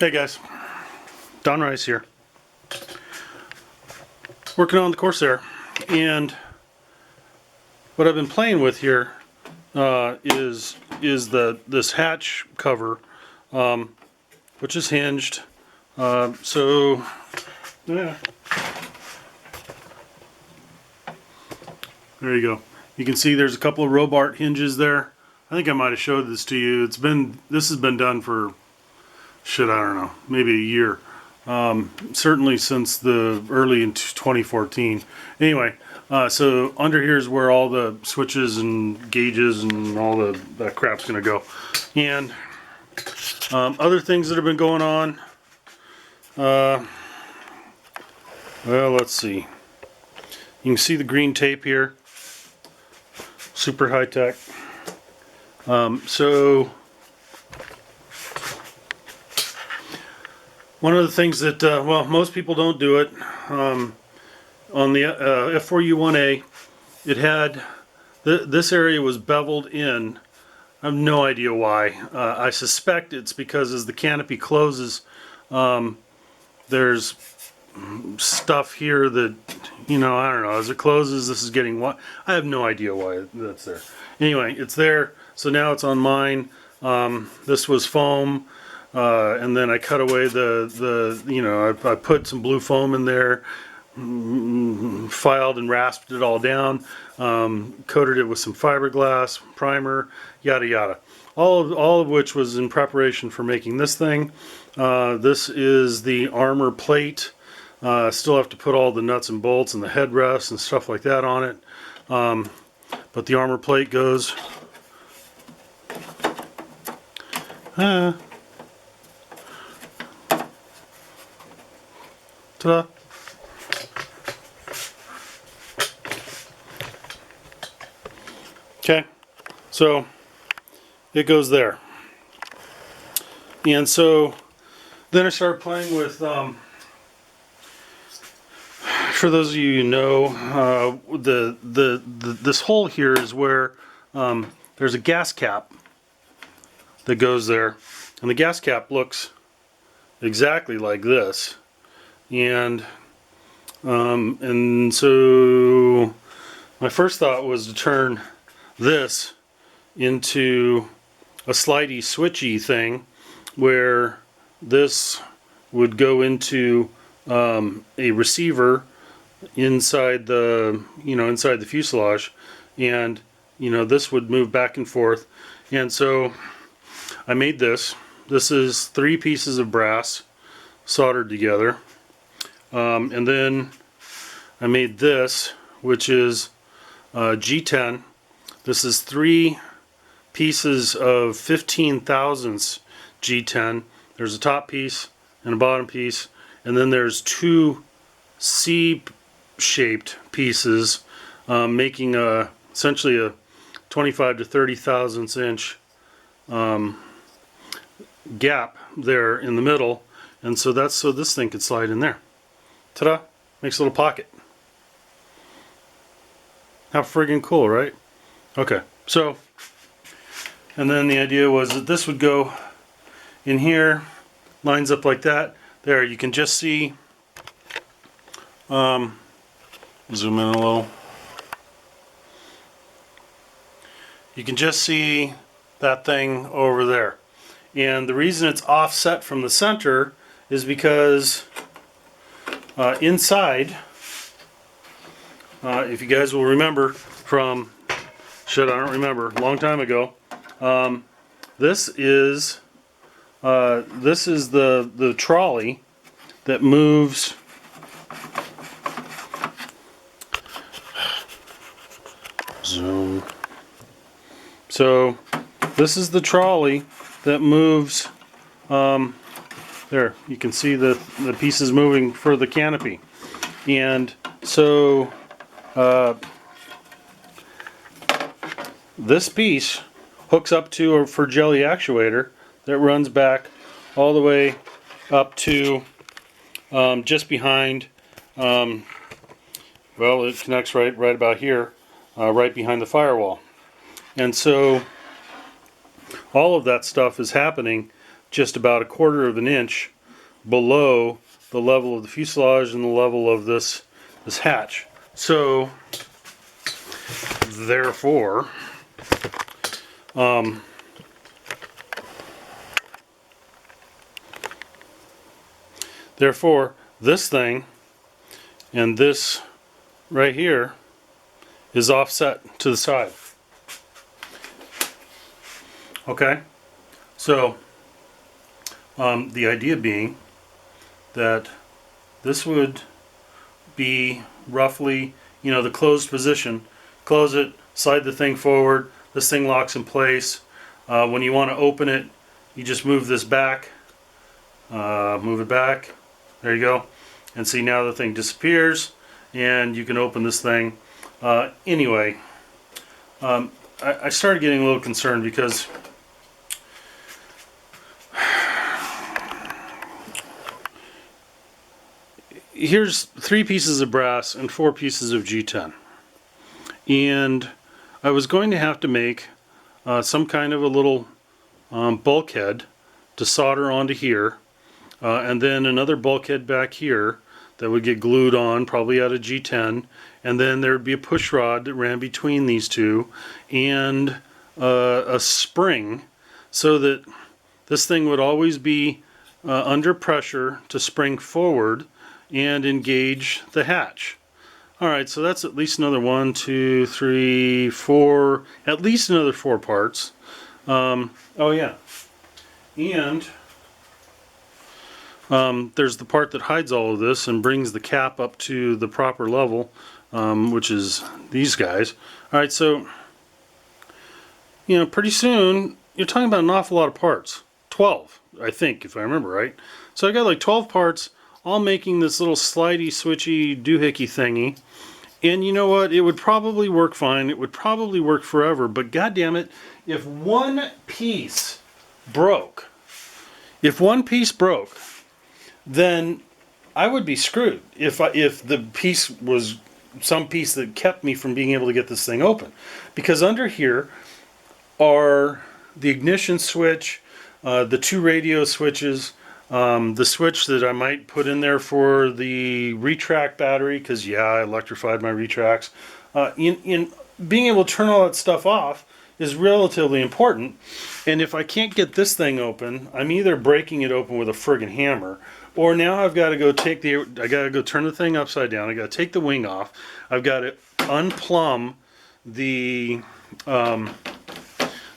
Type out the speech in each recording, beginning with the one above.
Hey guys, Don Rice here, working on the Corsair, and what I've been playing with here is this hatch cover, which is hinged. So yeah, there you go. You can see there's a couple of Robart hinges there. I think I might have showed this to you. This has been done for I don't know, maybe a year. Certainly since the early in 2014. Anyway, so under here is where all the switches and gauges and all that crap's gonna go. And other things that have been going on. Well, let's see. You can see the green tape here. Super high tech. So one of the things that, well, most people don't do it, on the F4U1A, it had, this area was beveled in. I have no idea why. I suspect it's because as the canopy closes, there's stuff here that, I don't know, as it closes, this is getting what? I have no idea why that's there. Anyway, it's there, so now it's on mine. This was foam. And then I cut away I put some blue foam in there, filed and rasped it all down, coated it with some fiberglass, primer, yada yada. All of which was in preparation for making this thing. This is the armor plate. Still have to put all the nuts and bolts and the headrests and stuff like that on it. But the armor plate goes ta-da! Okay, so it goes there. And so then I started playing with, for those of you who know, this hole here is where there's a gas cap that goes there, and the gas cap looks exactly like this. And so my first thought was to turn this into a slidey switchy thing where this would go into a receiver inside the inside the fuselage, and this would move back and forth. And so I made this. This is 3 pieces of brass soldered together. And then I made this, which is G10. This is 3 pieces of 15 thousandths G10. There's a top piece and a bottom piece, and then there's 2 C-shaped pieces, making essentially a 25 to 30 thousandths inch gap there in the middle, and so that's so this thing could slide in there. Ta-da! Makes a little pocket. How friggin' cool, right? Okay, so, and then the idea was that this would go in here, lines up like that. There, you can just see, zoom in a little. You can just see that thing over there. And the reason it's offset from the center is because inside, if you guys will remember from, I don't remember, a long time ago, this is the trolley that moves zoom. So this is the trolley that moves, there, you can see the pieces moving for the canopy. And so this piece hooks up to a Jelly actuator that runs back all the way up to just behind, well, it connects right about here, right behind the firewall. And so all of that stuff is happening just about 1/4 of an inch below the level of the fuselage and the level of this hatch. So therefore, this thing and this right here is offset to the side. Okay, so the idea being that this would be roughly, you know, the closed position. Close it, slide the thing forward, this thing locks in place. When you want to open it, you just move this back, move it back, there you go, and see, now the thing disappears and you can open this thing. Anyway, I started getting a little concerned because here's 3 pieces of brass and 4 pieces of G10, and I was going to have to make some kind of a little bulkhead to solder onto here, and then another bulkhead back here that would get glued on, probably out of G10, and then there would be a push rod that ran between these two, and a spring so that this thing would always be under pressure to spring forward and engage the hatch. Alright, so that's at least another 1, 2, 3, 4, at least another 4 parts. Oh yeah, and there's the part that hides all of this and brings the cap up to the proper level, which is these guys. Alright, so, you know, pretty soon you're talking about an awful lot of parts. 12, I think, if I remember right. So I got like 12 parts, all making this little slidey, switchy, doohickey thingy. And you know what? It would probably work fine. It would probably work forever. But goddamn it, if one piece broke, then I would be screwed. If the piece was some piece that kept me from being able to get this thing open, because under here are the ignition switch, the 2 radio switches. The switch that I might put in there for the retract battery, because yeah, I electrified my retracts. In being able to turn all that stuff off is relatively important, and if I can't get this thing open, I'm either breaking it open with a friggin' hammer, or now I've got to go turn the thing upside down. I got to take the wing off. I've got to unplumb the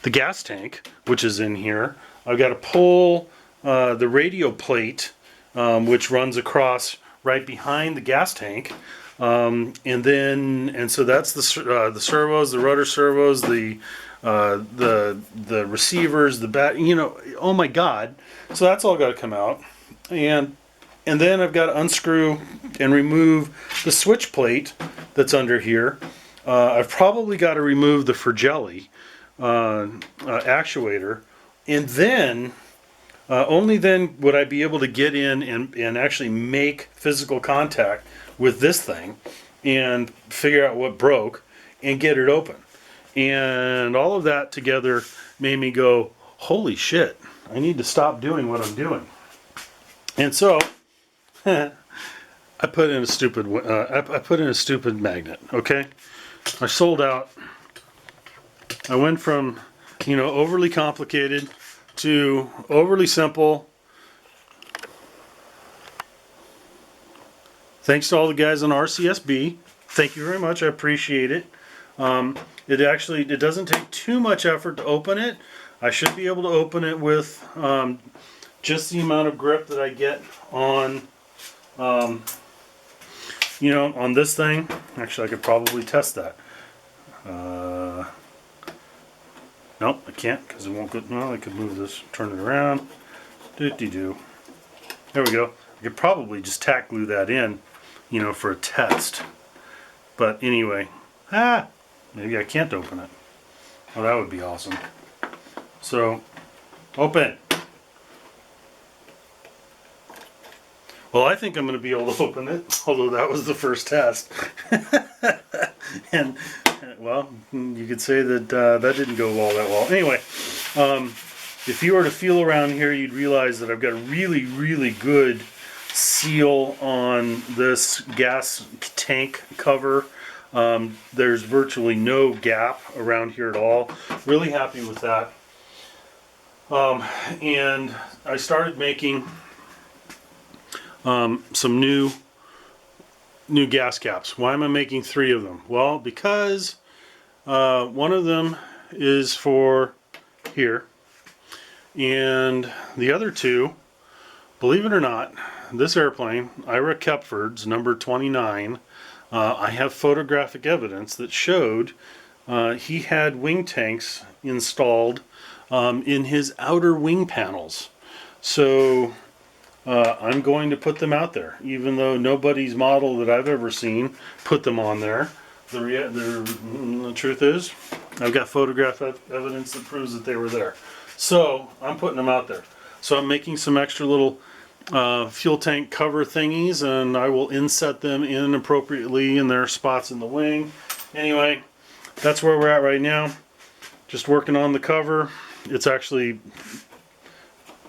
gas tank, which is in here. I've got to pull the radio plate, which runs across right behind the gas tank, and so that's the servos, the rudder servos, the receivers, the bat. You know, oh my God! So that's all got to come out, and then I've got to unscrew and remove the switch plate that's under here. I've probably got to remove the Fratelli actuator, and then. Only then would I be able to get in and actually make physical contact with this thing and figure out what broke and get it open. And all of that together made me go, holy shit, I need to stop doing what I'm doing. And so I put in a stupid magnet, okay? I sold out. I went from, you know, overly complicated to overly simple. Thanks to all the guys on RCSB. Thank you very much. I appreciate it. It doesn't take too much effort to open it. I should be able to open it with just the amount of grip that I get on, you know, on this thing. Actually, I could probably test that. Nope, I can't because it won't go. Well, I could move this, turn it around. Do. There we go. I could probably just tack glue that in, you know, for a test. But anyway, maybe I can't open it. Oh, that would be awesome. So, open. Well, I think I'm going to be able to open it, although that was the first test. And, well, you could say that that didn't go all that well. Anyway, if you were to feel around here, you'd realize that I've got a really, really good seal on this gas tank cover. There's virtually no gap around here at all. Really happy with that. And I started making some new gas caps. Why am I making 3 of them? Well, because one of them is for here, and the other 2, believe it or not, this airplane, Ira Kepford's number 29, I have photographic evidence that showed he had wing tanks installed in his outer wing panels. So I'm going to put them out there, even though nobody's model that I've ever seen put them on there. The truth is, I've got photographic evidence that proves that they were there. So I'm putting them out there. So I'm making some extra little fuel tank cover thingies, and I will inset them in appropriately in their spots in the wing. Anyway, that's where we're at right now. Just working on the cover. It's actually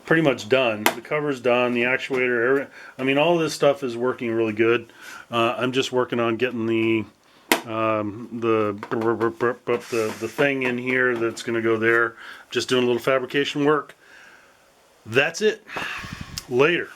pretty much done. The cover's done, the actuator, I mean, all this stuff is working really good. I'm just working on getting the thing in here that's going to go there. Just doing a little fabrication work. That's it. Later.